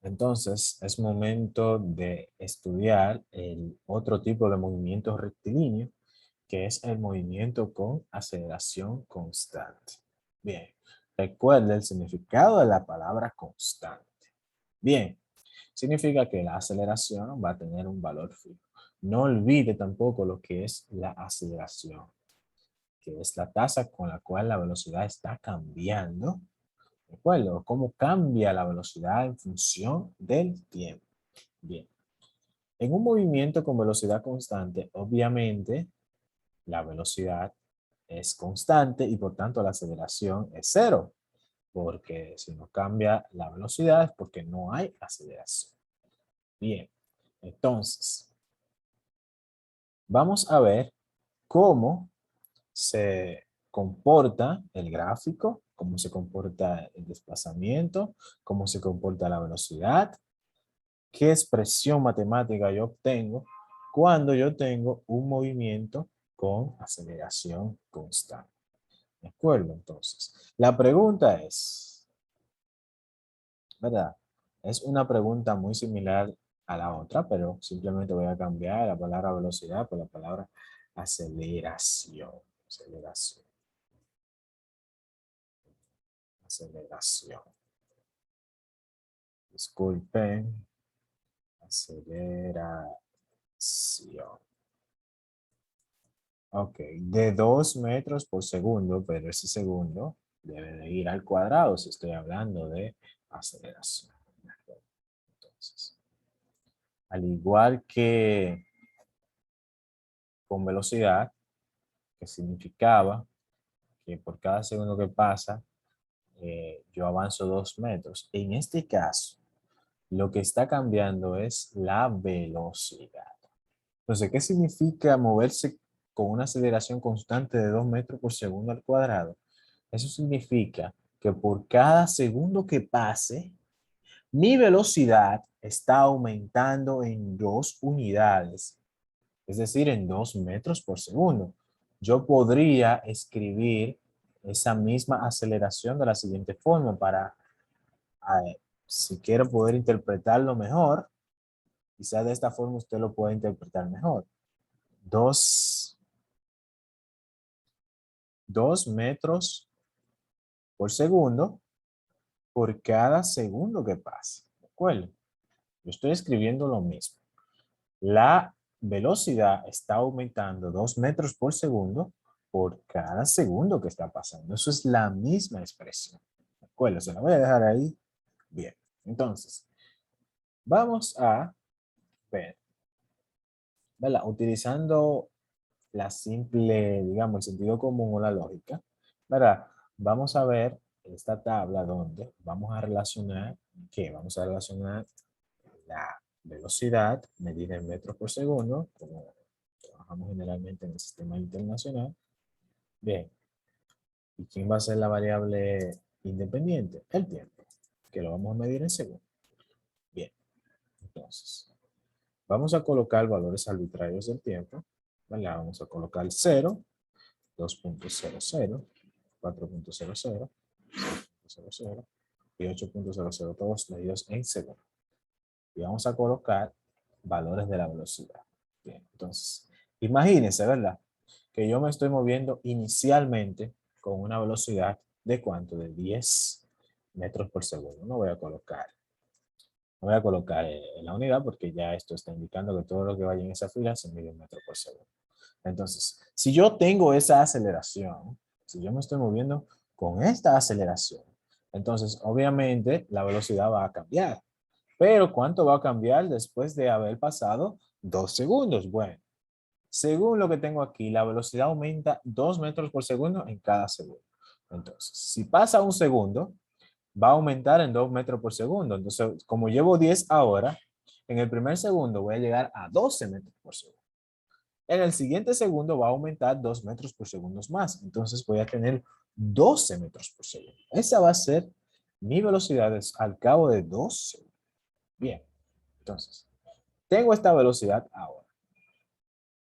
Entonces, es momento de estudiar el otro tipo de movimiento rectilíneo, que es el movimiento con aceleración constante. Bien, recuerde el significado de la palabra constante. Bien, significa que la aceleración va a tener un valor fijo. No olvide tampoco lo que es la aceleración, que es la tasa con la cual la velocidad está cambiando. ¿De acuerdo? ¿Cómo cambia la velocidad en función del tiempo? Bien. En un movimiento con velocidad constante, obviamente, la velocidad es constante y por tanto la aceleración es cero, porque si no cambia la velocidad es porque no hay aceleración. Bien, entonces, vamos a ver cómo se comporta el gráfico, cómo se comporta el desplazamiento, cómo se comporta la velocidad, qué expresión matemática yo obtengo cuando yo tengo un movimiento con aceleración constante. ¿De acuerdo? Entonces, la pregunta es, ¿verdad? Es una pregunta muy similar a la otra, pero simplemente voy a cambiar la palabra velocidad por la palabra aceleración. Aceleración. Aceleración. Disculpen. Aceleración. Ok, de 2 metros por segundo, pero ese segundo debe de ir al cuadrado si estoy hablando de aceleración. Entonces, al igual que con velocidad, que significaba que por cada segundo que pasa, yo avanzo 2 metros. En este caso, lo que está cambiando es la velocidad. Entonces, ¿qué significa moverse con una aceleración constante de 2 metros por segundo al cuadrado? Eso significa que por cada segundo que pase, mi velocidad está aumentando en 2 unidades, es decir, en 2 metros por segundo. Yo podría escribir esa misma aceleración de la siguiente forma para, si quiero poder interpretarlo mejor, quizás de esta forma usted lo pueda interpretar mejor. 2 metros por segundo por cada segundo que pasa. ¿De acuerdo? Yo estoy escribiendo lo mismo. La velocidad está aumentando 2 metros por segundo por cada segundo que está pasando. Eso es la misma expresión. ¿De acuerdo? Se la voy a dejar ahí. Bien. Entonces, vamos a ver, ¿verdad? Utilizando la simple, digamos, el sentido común o la lógica, ¿verdad? Vamos a ver esta tabla donde vamos a relacionar, ¿qué? Vamos a relacionar la velocidad medida en metros por segundo, como trabajamos generalmente en el sistema internacional. Bien, ¿y quién va a ser la variable independiente? El tiempo, que lo vamos a medir en segundos. Bien, entonces, vamos a colocar valores arbitrarios del tiempo, ¿verdad? Vamos a colocar 0, 2.00, 4.00, 6.00 y 8.00, todos medidos en segundos. Y vamos a colocar valores de la velocidad. Bien, entonces, imagínense, ¿verdad? Que yo me estoy moviendo inicialmente con una velocidad de ¿cuánto? De 10 metros por segundo. No voy a colocar en la unidad porque ya esto está indicando que todo lo que vaya en esa fila se mide en metros por segundo. Entonces, si yo tengo esa aceleración, si yo me estoy moviendo con esta aceleración, entonces obviamente la velocidad va a cambiar. Pero ¿cuánto va a cambiar después de haber pasado 2 segundos? Bueno, según lo que tengo aquí, la velocidad aumenta 2 metros por segundo en cada segundo. Entonces, si pasa un segundo, va a aumentar en 2 metros por segundo. Entonces, como llevo 10 ahora, en el primer segundo voy a llegar a 12 metros por segundo. En el siguiente segundo va a aumentar 2 metros por segundo más. Entonces voy a tener 12 metros por segundo. Esa va a ser mi velocidad al cabo de 2 segundos. Bien, entonces, tengo esta velocidad ahora.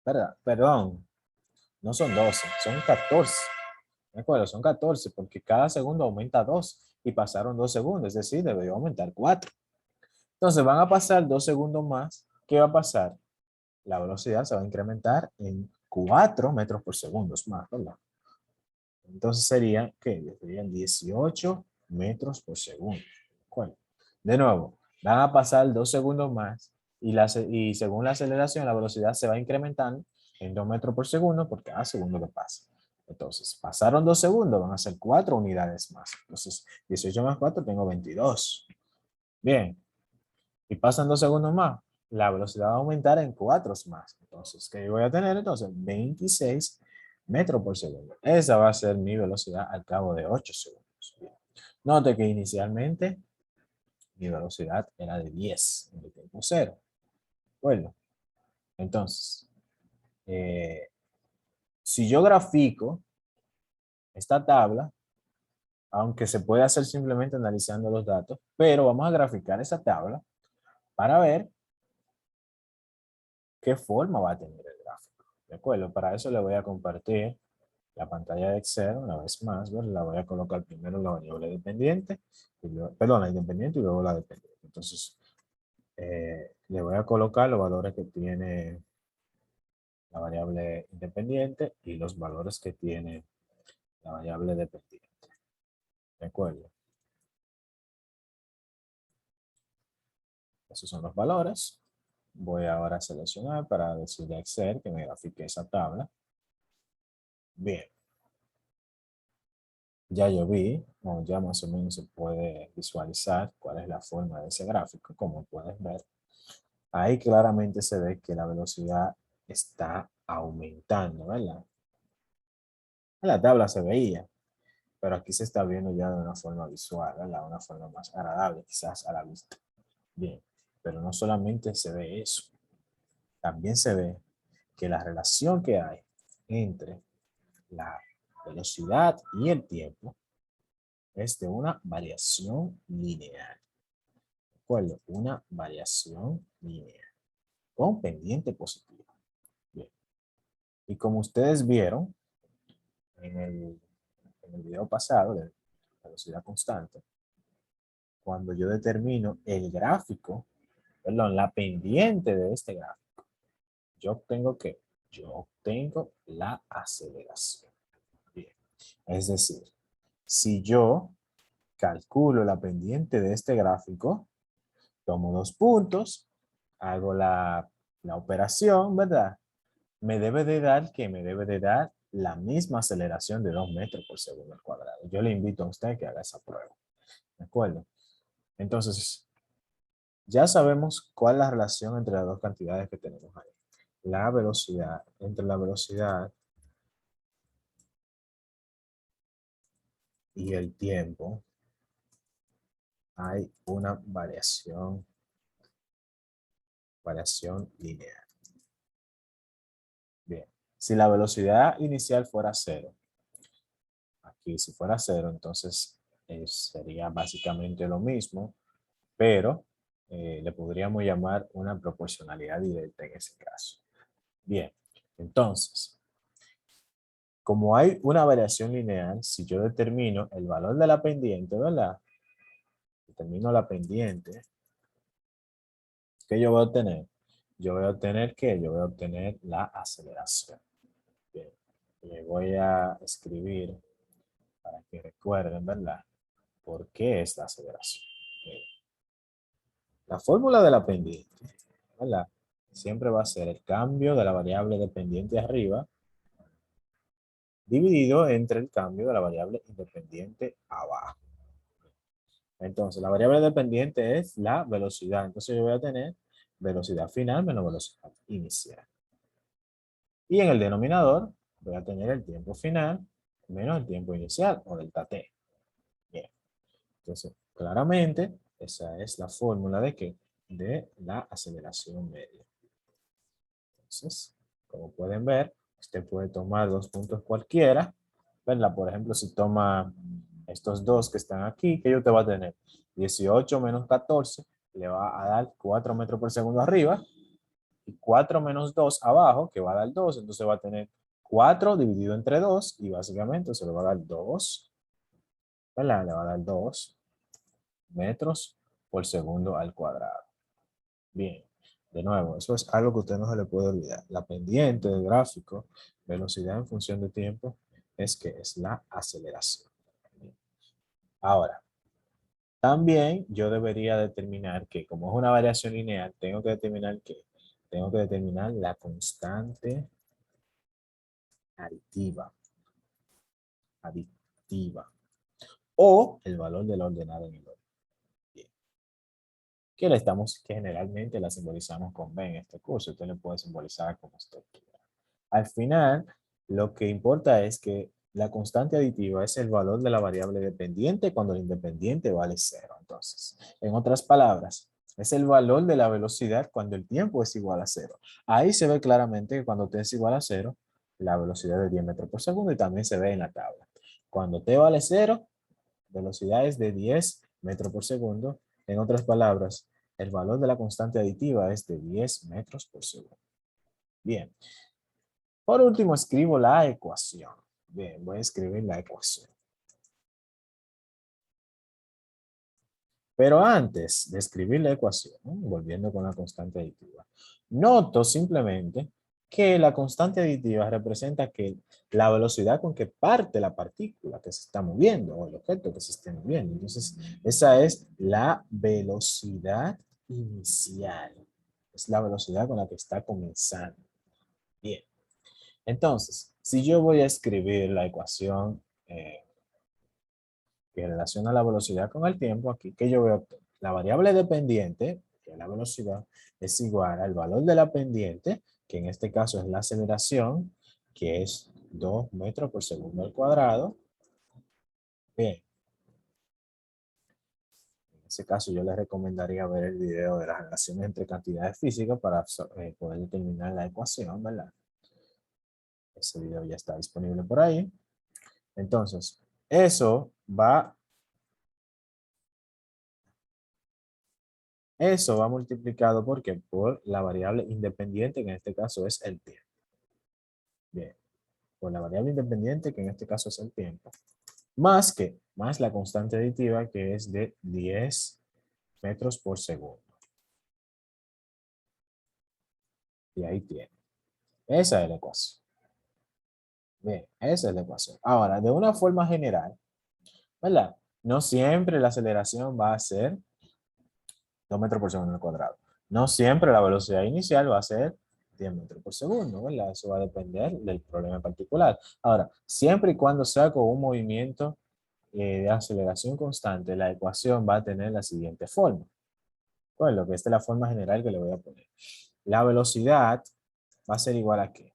¿Verdad? Perdón, no son 12, son 14. ¿De acuerdo? Son 14 porque cada segundo aumenta 2 y pasaron 2 segundos, es decir, debería aumentar 4. Entonces van a pasar 2 segundos más. ¿Qué va a pasar? La velocidad se va a incrementar en 4 metros por segundo más, ¿verdad? Entonces serían, ¿qué? Serían 18 metros por segundo. ¿Cuál? De nuevo, van a pasar 2 segundos más y según la aceleración, la velocidad se va incrementando en 2 metros por segundo por cada segundo que pasa. Entonces, pasaron 2 segundos, van a ser 4 unidades más. Entonces, 18 más 4, tengo 22. Bien, y pasan 2 segundos más, la velocidad va a aumentar en 4 más. Entonces, ¿qué voy a tener? Entonces, 26 metros por segundo. Esa va a ser mi velocidad al cabo de 8 segundos. Bien. Note que inicialmente mi velocidad era de 10 en el tiempo cero. Bueno, entonces, eh, si yo grafico esta tabla, aunque se puede hacer simplemente analizando los datos, pero vamos a graficar esa tabla para ver qué forma va a tener el gráfico. ¿De acuerdo? Para eso le voy a compartir la pantalla de Excel una vez más. ¿Verdad? La voy a colocar primero la variable dependiente, perdón, la independiente y luego la dependiente. Entonces, le voy a colocar los valores que tiene la variable independiente y los valores que tiene la variable dependiente. ¿De acuerdo? Esos son los valores. Voy ahora a seleccionar para decirle a Excel que me grafique esa tabla. Bien. Ya yo vi, o ya más o menos se puede visualizar cuál es la forma de ese gráfico, como puedes ver. Ahí claramente se ve que la velocidad está aumentando, ¿verdad? En la tabla se veía, pero aquí se está viendo ya de una forma visual, ¿verdad? Una forma más agradable quizás a la vista. Bien, pero no solamente se ve eso, también se ve que la relación que hay entre la velocidad y el tiempo es de una variación lineal. ¿De acuerdo? Una variación lineal con pendiente positiva. Bien. Y como ustedes vieron en el video pasado de velocidad constante, cuando yo determino el gráfico, perdón, la pendiente de este gráfico, yo obtengo la aceleración. Bien. Es decir, si yo calculo la pendiente de este gráfico, tomo 2 puntos, hago la operación, ¿verdad? Me debe de dar que me debe de dar la misma aceleración de 2 metros por segundo al cuadrado. Yo le invito a usted que haga esa prueba. ¿De acuerdo? Entonces, ya sabemos cuál es la relación entre las dos cantidades que tenemos ahí. La velocidad, entre la velocidad y el tiempo, hay una variación lineal. Bien. Si la velocidad inicial fuera cero, aquí si fuera cero, entonces sería básicamente lo mismo, pero le podríamos llamar una proporcionalidad directa en ese caso. Bien, entonces, como hay una variación lineal, si yo determino el valor de la pendiente, ¿verdad? Determino la pendiente, ¿qué yo voy a obtener? Yo voy a obtener ¿qué? Yo voy a obtener la aceleración. Bien, le voy a escribir para que recuerden, ¿verdad? ¿Por qué es la aceleración? Bien. La fórmula de la pendiente, ¿verdad? Siempre va a ser el cambio de la variable dependiente arriba dividido entre el cambio de la variable independiente abajo. Entonces, la variable dependiente es la velocidad. Entonces, yo voy a tener velocidad final menos velocidad inicial. Y en el denominador voy a tener el tiempo final menos el tiempo inicial, o delta t. Bien. Entonces, claramente, esa es la fórmula de ¿qué? De la aceleración media. Entonces, como pueden ver, usted puede tomar 2 puntos cualquiera, ¿verdad? Por ejemplo, si toma estos dos que están aquí, ¿qué yo te va a tener? 18 menos 14 le va a dar 4 metros por segundo arriba y 4 menos 2 abajo, que va a dar 2, entonces va a tener 4 dividido entre 2 y básicamente se le va a dar 2, ¿verdad? Le va a dar 2 metros por segundo al cuadrado. Bien, de nuevo, eso es algo que a usted no se le puede olvidar. La pendiente del gráfico, velocidad en función de tiempo, es que es la aceleración. Bien. Ahora, también yo debería determinar que, como es una variación lineal, tengo que determinar la constante aditiva, aditiva, o el valor de la ordenada en el orden. Bien. Que generalmente la simbolizamos con B en este curso. Usted le puede simbolizar como usted quiera. Al final, lo que importa es que la constante aditiva es el valor de la variable dependiente cuando el independiente vale cero. Entonces, en otras palabras, es el valor de la velocidad cuando el tiempo es igual a cero. Ahí se ve claramente que cuando t es igual a cero, la velocidad es 10 metros por segundo y también se ve en la tabla. Cuando t vale cero, velocidad es de 10 metros por segundo. En otras palabras, el valor de la constante aditiva es de 10 metros por segundo. Bien. Por último, escribo la ecuación. Bien, voy a escribir la ecuación. Pero antes de escribir la ecuación, volviendo con la constante aditiva, noto simplemente que la constante aditiva representa que la velocidad con que parte la partícula que se está moviendo o el objeto que se esté moviendo. Entonces, esa es la velocidad inicial. Es la velocidad con la que está comenzando. Bien. Entonces, si yo voy a escribir la ecuación que relaciona la velocidad con el tiempo, aquí que yo veo la variable dependiente, que es la velocidad, es igual al valor de la pendiente, que en este caso es la aceleración, que es 2 metros por segundo al cuadrado. Bien, en ese caso yo les recomendaría ver el video de las relaciones entre cantidades físicas para poder determinar la ecuación, ¿verdad? Ese video ya está disponible por ahí. Entonces, eso va Eso va multiplicado ¿por qué? Por la variable independiente, que en este caso es el tiempo. Bien, por la variable independiente, que en este caso es el tiempo. Más la constante aditiva, que es de 10 metros por segundo. Y ahí tiene. Esa es la ecuación. Bien, esa es la ecuación. Ahora, de una forma general, ¿verdad? No siempre la aceleración va a ser 2 metros por segundo al cuadrado. No siempre la velocidad inicial va a ser 10 metros por segundo, ¿verdad? Eso va a depender del problema en particular. Ahora, siempre y cuando sea con un movimiento de aceleración constante, la ecuación va a tener la siguiente forma. Bueno, que esta es la forma general que le voy a poner. La velocidad va a ser igual a ¿qué?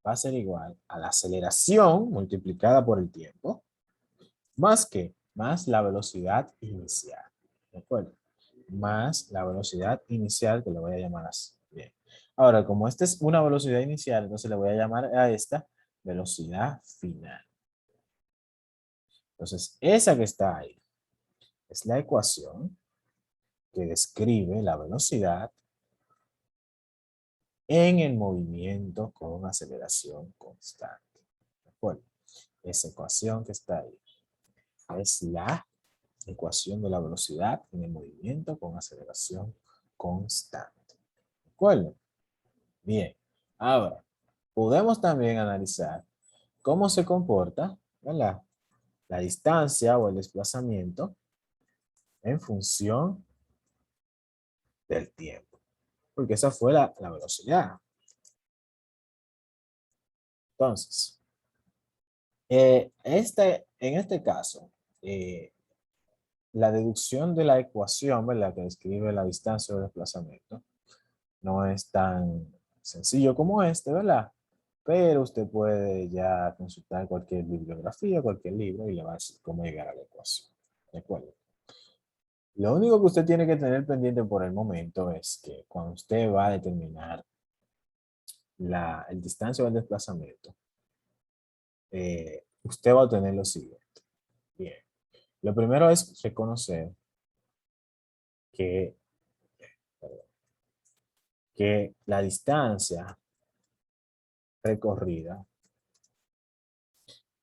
Va a ser igual a la aceleración multiplicada por el tiempo, más la velocidad inicial. ¿De acuerdo? Más la velocidad inicial, que le voy a llamar así. Bien. Ahora, como esta es una velocidad inicial, entonces le voy a llamar a esta velocidad final. Entonces, esa que está ahí es la ecuación que describe la velocidad en el movimiento con aceleración constante. ¿De acuerdo? Esa ecuación que está ahí es la ecuación de la velocidad en el movimiento con aceleración constante. ¿De acuerdo? Bien. Ahora, podemos también analizar cómo se comporta, ¿verdad? La distancia o el desplazamiento en función del tiempo. Porque esa fue la velocidad. Entonces, en este caso, la deducción de la ecuación, ¿verdad? Que describe la distancia o el desplazamiento, no es tan sencillo como este, ¿verdad? Pero usted puede ya consultar cualquier bibliografía, cualquier libro y le va a decir cómo llegar a la ecuación. ¿De acuerdo? Lo único que usted tiene que tener pendiente por el momento es que cuando usted va a determinar el distancia o el desplazamiento, usted va a obtener lo siguiente. Bien. Lo primero es reconocer que, que la distancia recorrida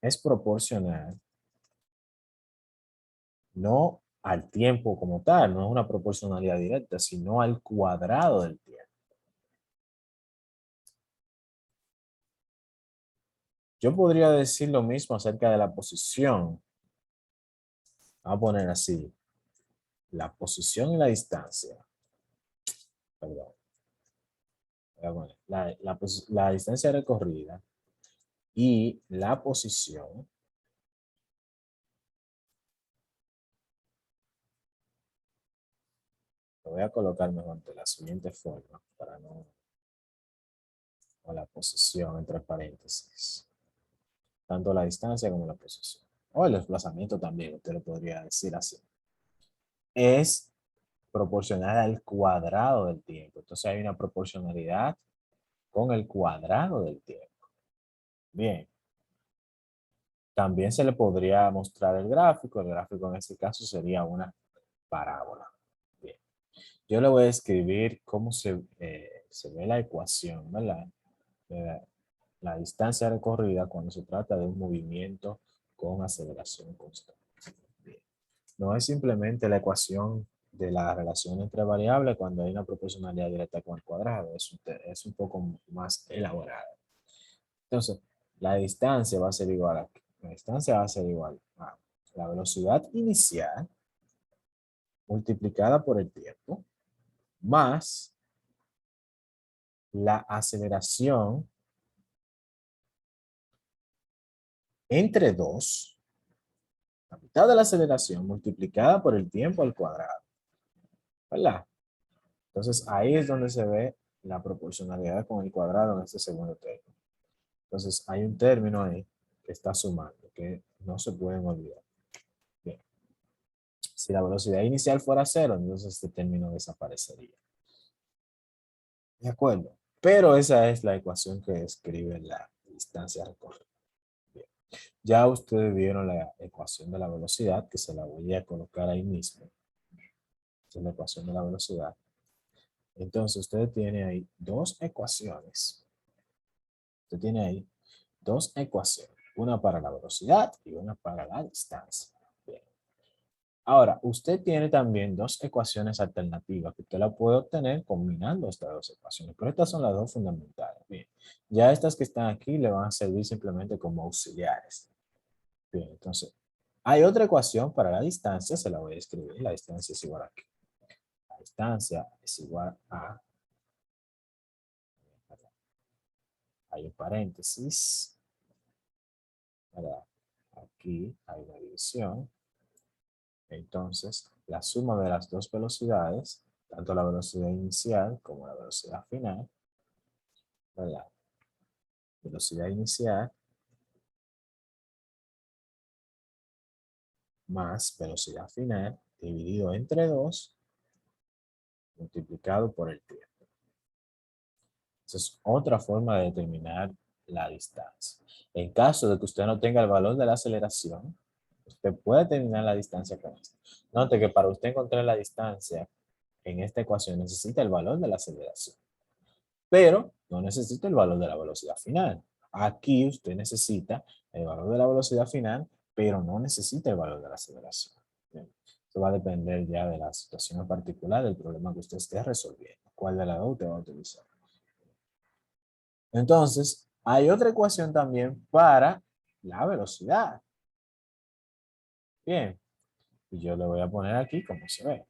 es proporcional no al tiempo como tal, no es una proporcionalidad directa, sino al cuadrado del tiempo. Yo podría decir lo mismo acerca de la posición. Vamos a poner así, la posición y la distancia. Perdón. Voy a poner la distancia recorrida y la posición lo voy a colocar mejor de la siguiente forma para no, o la posición entre paréntesis, tanto la distancia como la posición. O el desplazamiento también, usted lo podría decir así. Es proporcional al cuadrado del tiempo. Entonces hay una proporcionalidad con el cuadrado del tiempo. Bien. También se le podría mostrar el gráfico. El gráfico en este caso sería una parábola. Bien. Yo le voy a escribir cómo se ve la ecuación, ¿verdad? De la distancia recorrida cuando se trata de un movimiento con aceleración constante. Bien. No es simplemente la ecuación de la relación entre variables cuando hay una proporcionalidad directa con el cuadrado, es un poco más elaborada. Entonces, la distancia va a ser igual a, la distancia va a ser igual a la velocidad inicial multiplicada por el tiempo más la aceleración entre 2, la mitad de la aceleración multiplicada por el tiempo al cuadrado, ¿verdad? Entonces ahí es donde se ve la proporcionalidad con el cuadrado en este segundo término. Entonces hay un término ahí que está sumando, que no se pueden olvidar. Bien. Si la velocidad inicial fuera cero, entonces este término desaparecería. ¿De acuerdo? Pero esa es la ecuación que describe la distancia recorrida. Bien. Ya ustedes vieron la ecuación de la velocidad, que se la voy a colocar ahí mismo. Esa es la ecuación de la velocidad. Entonces, usted tiene ahí dos ecuaciones. Usted tiene ahí dos ecuaciones. Una para la velocidad y una para la distancia. Bien. Ahora, usted tiene también dos ecuaciones alternativas que usted la puede obtener combinando estas dos ecuaciones. Pero estas son las dos fundamentales. Bien. Ya estas que están aquí le van a servir simplemente como auxiliares. Bien, entonces, hay otra ecuación para la distancia, se la voy a escribir. La distancia es igual a aquí. La distancia es igual a, hay un paréntesis, ¿verdad? Aquí hay una división. Entonces, la suma de las dos velocidades, tanto la velocidad inicial como la velocidad final, ¿verdad? Velocidad inicial más velocidad final dividido entre 2 multiplicado por el tiempo. Esa es otra forma de determinar la distancia. En caso de que usted no tenga el valor de la aceleración, usted puede determinar la distancia con esto. Note que para usted encontrar la distancia en esta ecuación necesita el valor de la aceleración, pero no necesita el valor de la velocidad final. Aquí usted necesita el valor de la velocidad final, pero no necesita el valor de la aceleración. Bien. Esto va a depender ya de la situación en particular, del problema que usted esté resolviendo. ¿Cuál de las dos usted va a utilizar? Entonces, hay otra ecuación también para la velocidad. Bien, y yo le voy a poner aquí como se ve.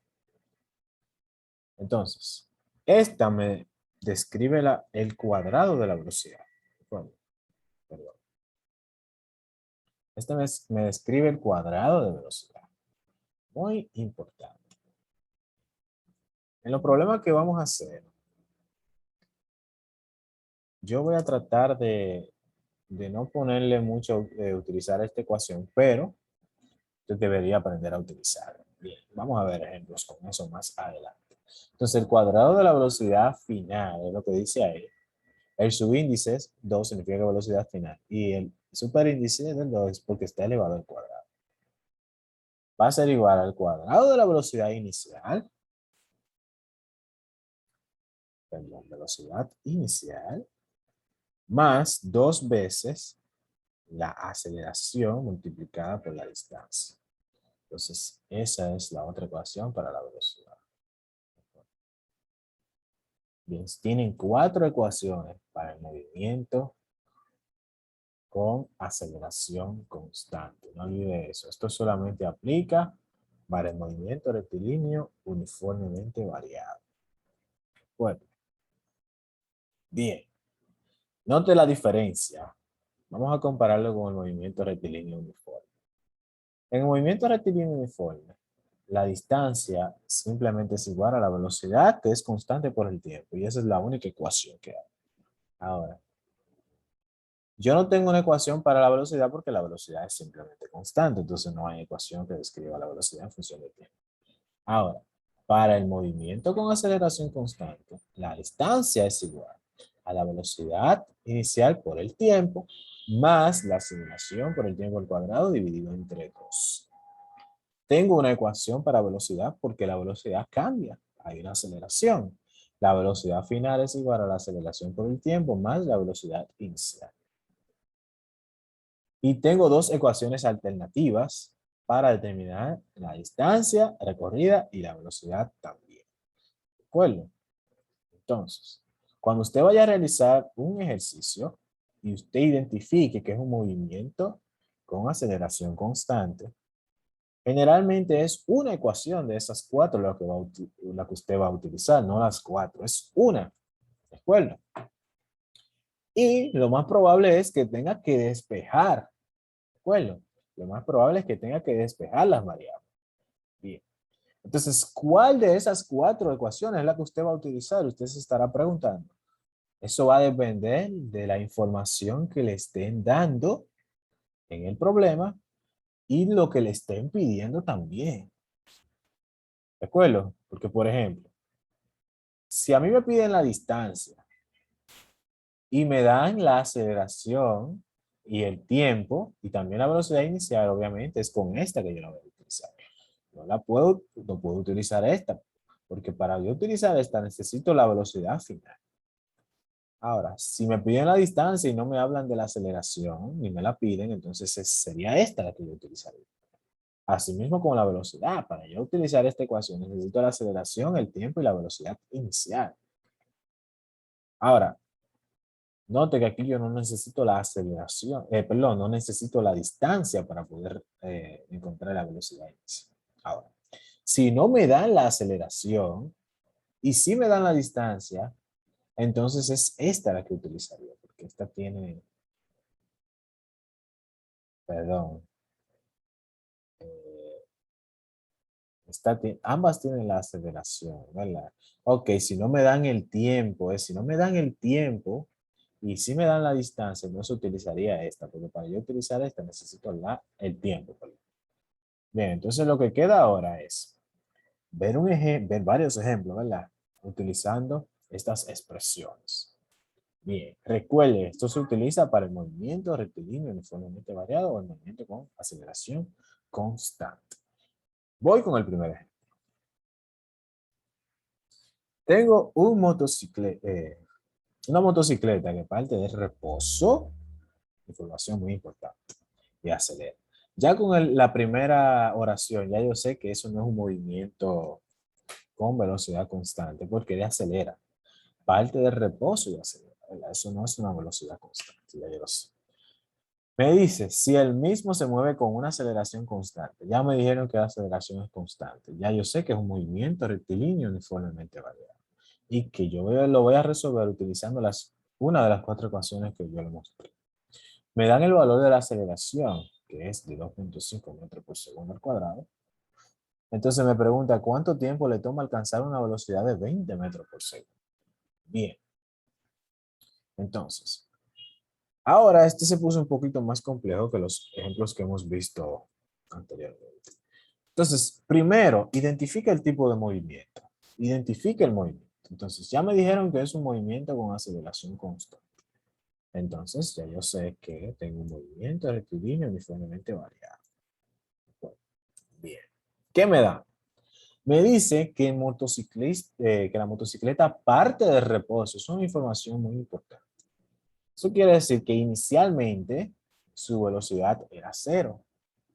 Entonces, esta me describe el cuadrado de la velocidad. Perdón. Esta me describe el cuadrado de velocidad. Muy importante. En los problemas que vamos a hacer, yo voy a tratar de no ponerle mucho, utilizar esta ecuación, pero usted debería aprender a utilizarla. Bien, vamos a ver ejemplos con eso más adelante. Entonces, el cuadrado de la velocidad final es lo que dice ahí. El subíndice es 2, significa velocidad final. Y el superíndice del 2 es porque está elevado al cuadrado. Va a ser igual al cuadrado de la velocidad inicial, perdón, velocidad inicial, más 2 veces la aceleración multiplicada por la distancia. Entonces, esa es la otra ecuación para la velocidad. Bien, tienen 4 ecuaciones para el movimiento con aceleración constante. No olvide eso. Esto solamente aplica para el movimiento rectilíneo uniformemente variado. Bueno, bien. Note la diferencia. Vamos a compararlo con el movimiento rectilíneo uniforme. En el movimiento rectilíneo uniforme, la distancia simplemente es igual a la velocidad, que es constante por el tiempo. Y esa es la única ecuación que hay. Ahora, yo no tengo una ecuación para la velocidad porque la velocidad es simplemente constante. Entonces no hay ecuación que describa la velocidad en función del tiempo. Ahora, para el movimiento con aceleración constante, la distancia es igual a la velocidad inicial por el tiempo más la aceleración por el tiempo al cuadrado dividido entre 2. Tengo una ecuación para velocidad porque la velocidad cambia. Hay una aceleración. La velocidad final es igual a la aceleración por el tiempo más la velocidad inicial. Y tengo 2 ecuaciones alternativas para determinar la distancia recorrida y la velocidad también. ¿De acuerdo? Entonces, cuando usted vaya a realizar un ejercicio y usted identifique que es un movimiento con aceleración constante, generalmente es una ecuación de esas 4 la que usted va a utilizar, no las 4, es una. ¿De acuerdo? Y lo más probable es que tenga que despejar. ¿De acuerdo? Lo más probable es que tenga que despejar las variables. Bien. Entonces, ¿cuál de esas 4 ecuaciones es la que usted va a utilizar? Usted se estará preguntando. Eso va a depender de la información que le estén dando en el problema y lo que le estén pidiendo también. ¿De acuerdo? Porque, por ejemplo, si a mí me piden la distancia y me dan la aceleración y el tiempo y también la velocidad inicial, obviamente es con esta que yo la voy a utilizar. No puedo utilizar esta, porque para yo utilizar esta necesito la velocidad final. Ahora, si me piden la distancia y no me hablan de la aceleración, ni me la piden, entonces sería esta la que yo utilizaría. Asimismo con la velocidad, para yo utilizar esta ecuación necesito la aceleración, el tiempo y la velocidad inicial. Ahora, note que aquí yo no necesito la aceleración, perdón, no necesito la distancia para poder encontrar la velocidad inicial. Ahora, si no me dan la aceleración y si me dan la distancia, entonces es esta la que utilizaría, porque esta tiene, perdón, ambas tienen la aceleración, ¿verdad? Ok, si no me dan el tiempo, si no me dan el tiempo y si me dan la distancia, entonces utilizaría esta, porque para yo utilizar esta necesito el tiempo. Perdón. Bien, entonces lo que queda ahora es ver varios ejemplos, ¿verdad? Utilizando estas expresiones. Bien, recuerde, esto se utiliza para el movimiento rectilíneo uniformemente variado o el movimiento con aceleración constante. Voy con el primer ejemplo. Tengo una motocicleta que parte de reposo, información muy importante, y acelera. Ya con la primera oración, ya yo sé que eso no es un movimiento con velocidad constante, porque él acelera. Parte de reposo y acelera. ¿Verdad? Eso no es una velocidad constante, ya yo lo sé. Me dice, si el mismo se mueve con una aceleración constante. Ya me dijeron que la aceleración es constante. Ya yo sé que es un movimiento rectilíneo uniformemente variado. Y que lo voy a resolver utilizando una de las 4 ecuaciones que yo le mostré. Me dan el valor de la aceleración, que es de 2.5 metros por segundo al cuadrado. Entonces me pregunta, ¿cuánto tiempo le toma alcanzar una velocidad de 20 metros por segundo? Bien. Entonces, ahora este se puso un poquito más complejo que los ejemplos que hemos visto anteriormente. Entonces, primero, identifica el tipo de movimiento. Identifica el movimiento. Entonces, ya me dijeron que es un movimiento con aceleración constante. Entonces, ya yo sé que tengo un movimiento rectilíneo uniformemente variado. Bueno, bien. ¿Qué me da? Me dice que la motocicleta parte de reposo. Es una información muy importante. Eso quiere decir que inicialmente su velocidad era 0.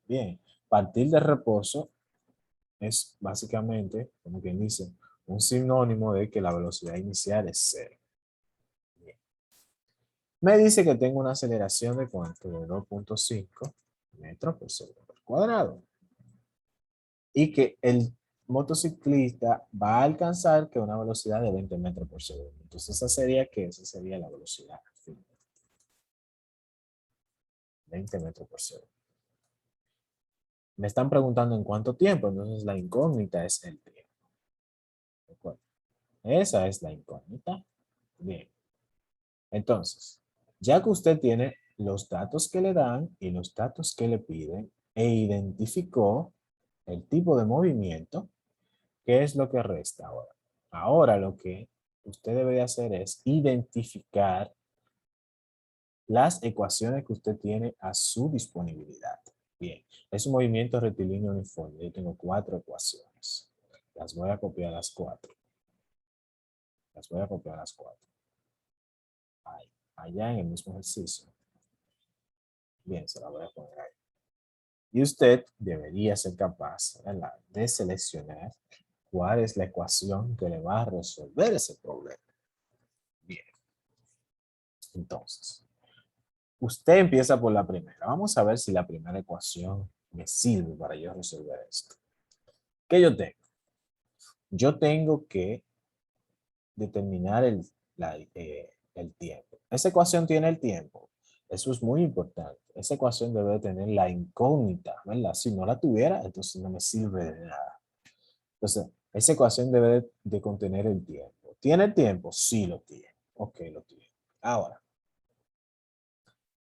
Bien. partir de reposo es básicamente, como quien dice, un sinónimo de que la velocidad inicial es cero. Bien. Me dice que tengo una aceleración de cuánto, de 2.5 metros por segundo cuadrado. Y que el motociclista va a alcanzar que una velocidad de 20 metros por segundo. Entonces, esa sería que esa sería la velocidad final. 20 metros por segundo. Me están preguntando en cuánto tiempo, entonces la incógnita es el tiempo. ¿De acuerdo? Esa es la incógnita. Bien. Entonces, ya que usted tiene los datos que le dan y los datos que le piden e identificó el tipo de movimiento, ¿qué es lo que resta ahora? Ahora lo que usted debe de hacer es identificar las ecuaciones que usted tiene a su disponibilidad. Bien, es un movimiento rectilíneo uniforme. Yo tengo 4 ecuaciones. Las voy a copiar las 4. Las voy a copiar las 4. Ahí, allá en el mismo ejercicio. Bien, se la voy a poner ahí. Y usted debería ser capaz, ¿verdad?, de seleccionar cuál es la ecuación que le va a resolver ese problema. Bien, entonces, usted empieza por la primera. Vamos a ver si la primera ecuación me sirve para yo resolver esto. ¿Qué yo tengo? Yo tengo que determinar el tiempo. Esa ecuación tiene el tiempo. Eso es muy importante. Esa ecuación debe tener la incógnita, ¿verdad? Si no la tuviera, entonces no me sirve de nada. Entonces, esa ecuación debe de contener el tiempo. ¿Tiene el tiempo? Sí lo tiene. Ok, lo tiene. Ahora,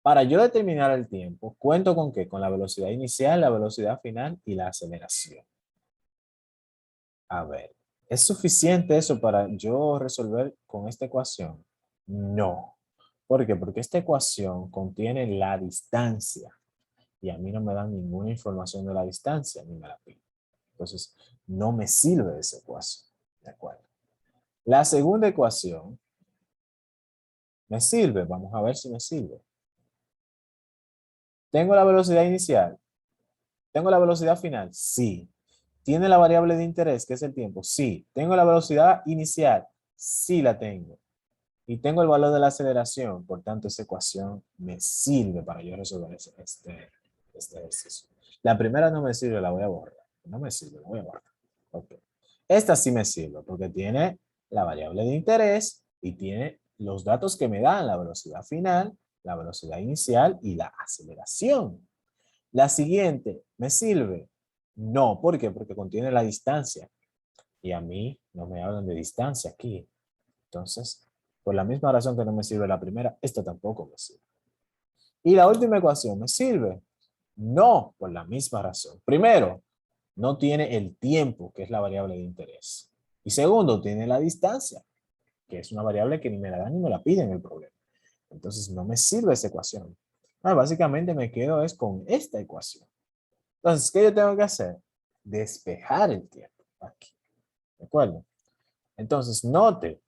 para yo determinar el tiempo, ¿cuento con qué? Con la velocidad inicial, la velocidad final y la aceleración. A ver, ¿es suficiente eso para yo resolver con esta ecuación? No. ¿Por qué? Porque esta ecuación contiene la distancia y a mí no me dan ninguna información de la distancia, ni me la piden. Entonces, no me sirve esa ecuación. ¿De acuerdo? La segunda ecuación me sirve. Vamos a ver si me sirve. ¿Tengo la velocidad inicial? ¿Tengo la velocidad final? Sí. ¿Tiene la variable de interés, que es el tiempo? Sí. ¿Tengo la velocidad inicial? Sí la tengo. Y tengo el valor de la aceleración, por tanto esa ecuación me sirve para yo resolver este ejercicio. La primera no me sirve, la voy a borrar. No me sirve, la voy a borrar. Okay. Esta sí me sirve porque tiene la variable de interés y tiene los datos que me dan la velocidad final, la velocidad inicial y la aceleración. La siguiente, ¿me sirve? No, ¿por qué? Porque contiene la distancia. Y a mí no me hablan de distancia aquí. Entonces, por la misma razón que no me sirve la primera, esta tampoco me sirve. ¿Y la última ecuación me sirve? No, por la misma razón. Primero, no tiene el tiempo, que es la variable de interés. Y segundo, tiene la distancia, que es una variable que ni me la dan ni me la piden el problema. Entonces, no me sirve esa ecuación. Básicamente me quedo es con esta ecuación. Entonces, ¿qué yo tengo que hacer? Despejar el tiempo aquí. ¿De acuerdo? Entonces, note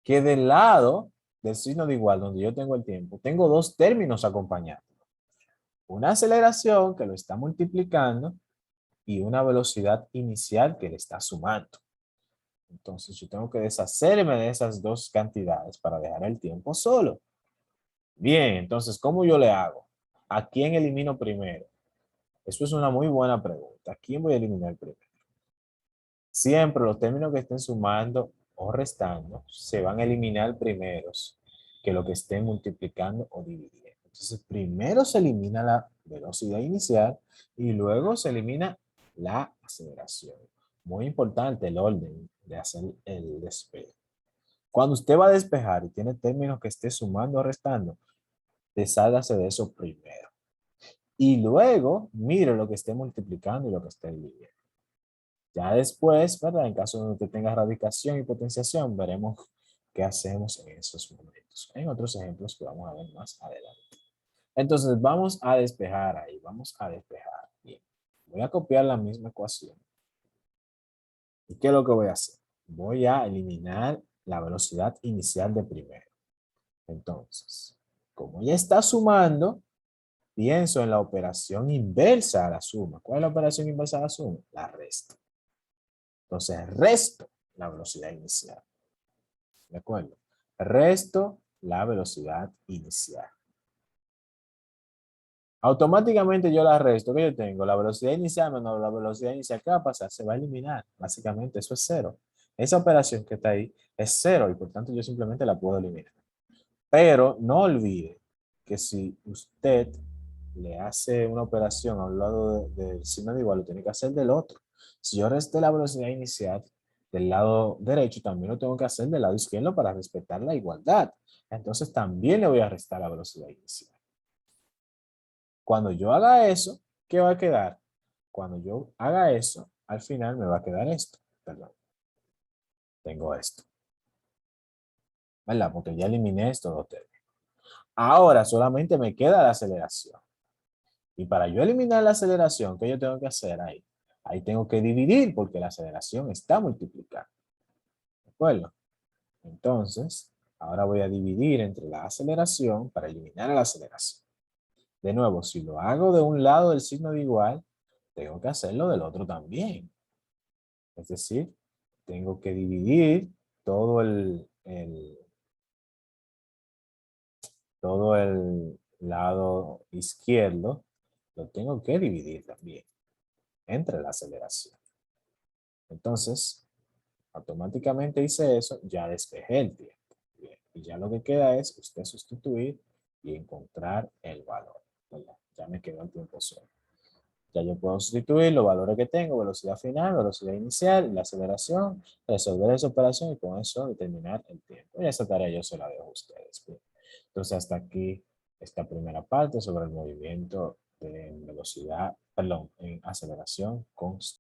que del lado del signo de igual, donde yo tengo el tiempo, tengo dos términos acompañados. Una aceleración que lo está multiplicando y una velocidad inicial que le está sumando. Entonces yo tengo que deshacerme de esas dos cantidades para dejar el tiempo solo. Bien, entonces, ¿cómo yo le hago? ¿A quién elimino primero? Eso es una muy buena pregunta. ¿A quién voy a eliminar primero? Siempre los términos que estén sumando o restando se van a eliminar primeros que lo que estén multiplicando o dividiendo. Entonces, primero se elimina la velocidad inicial y luego se elimina la aceleración. Muy importante el orden de hacer el despeje. Cuando usted va a despejar y tiene términos que esté sumando o restando, deshádgase de eso primero. Y luego, mire lo que esté multiplicando y lo que esté dividiendo. Ya después, ¿verdad? En caso de que tenga radicación y potenciación, veremos qué hacemos en esos momentos. En otros ejemplos que vamos a ver más adelante. Entonces, vamos a despejar ahí. Vamos a despejar. Bien. Voy a copiar la misma ecuación. ¿Y qué es lo que voy a hacer? Voy a eliminar la velocidad inicial de primero. Entonces, como ya está sumando, pienso en la operación inversa a la suma. ¿Cuál es la operación inversa a la suma? La resto. Entonces, resto la velocidad inicial. ¿De acuerdo? Resto la velocidad inicial. Automáticamente yo la resto, que yo tengo, la velocidad inicial menos la velocidad inicial, ¿qué va a pasar? Se va a eliminar, básicamente, eso es cero. Esa operación que está ahí es cero y por tanto yo simplemente la puedo eliminar. Pero no olvide que si usted le hace una operación a un lado del signo de igual, lo tiene que hacer del otro. Si yo resté la velocidad inicial del lado derecho, también lo tengo que hacer del lado izquierdo para respetar la igualdad. Entonces también le voy a restar la velocidad inicial. Cuando yo haga eso, ¿qué va a quedar? Cuando yo haga eso, al final me va a quedar esto. Perdón, tengo esto. ¿Verdad? Porque ya eliminé estos dos términos. Ahora solamente me queda la aceleración. Y para yo eliminar la aceleración, ¿qué yo tengo que hacer ahí? Ahí tengo que dividir porque la aceleración está multiplicada. ¿De acuerdo? Entonces, ahora voy a dividir entre la aceleración para eliminar la aceleración. De nuevo, si lo hago de un lado del signo de igual, tengo que hacerlo del otro también. Es decir, tengo que dividir todo todo el lado izquierdo, lo tengo que dividir también entre la aceleración. Entonces, automáticamente hice eso, ya despejé el tiempo. Bien, y ya lo que queda es usted sustituir y encontrar el valor. ¿Verdad? Ya me quedó el tiempo solo. Ya yo puedo sustituir los valores que tengo, velocidad final, velocidad inicial, la aceleración, resolver esa operación y con eso determinar el tiempo. Y esa tarea yo se la dejo a ustedes. Bien. Entonces hasta aquí esta primera parte sobre el movimiento de velocidad, perdón, en aceleración constante.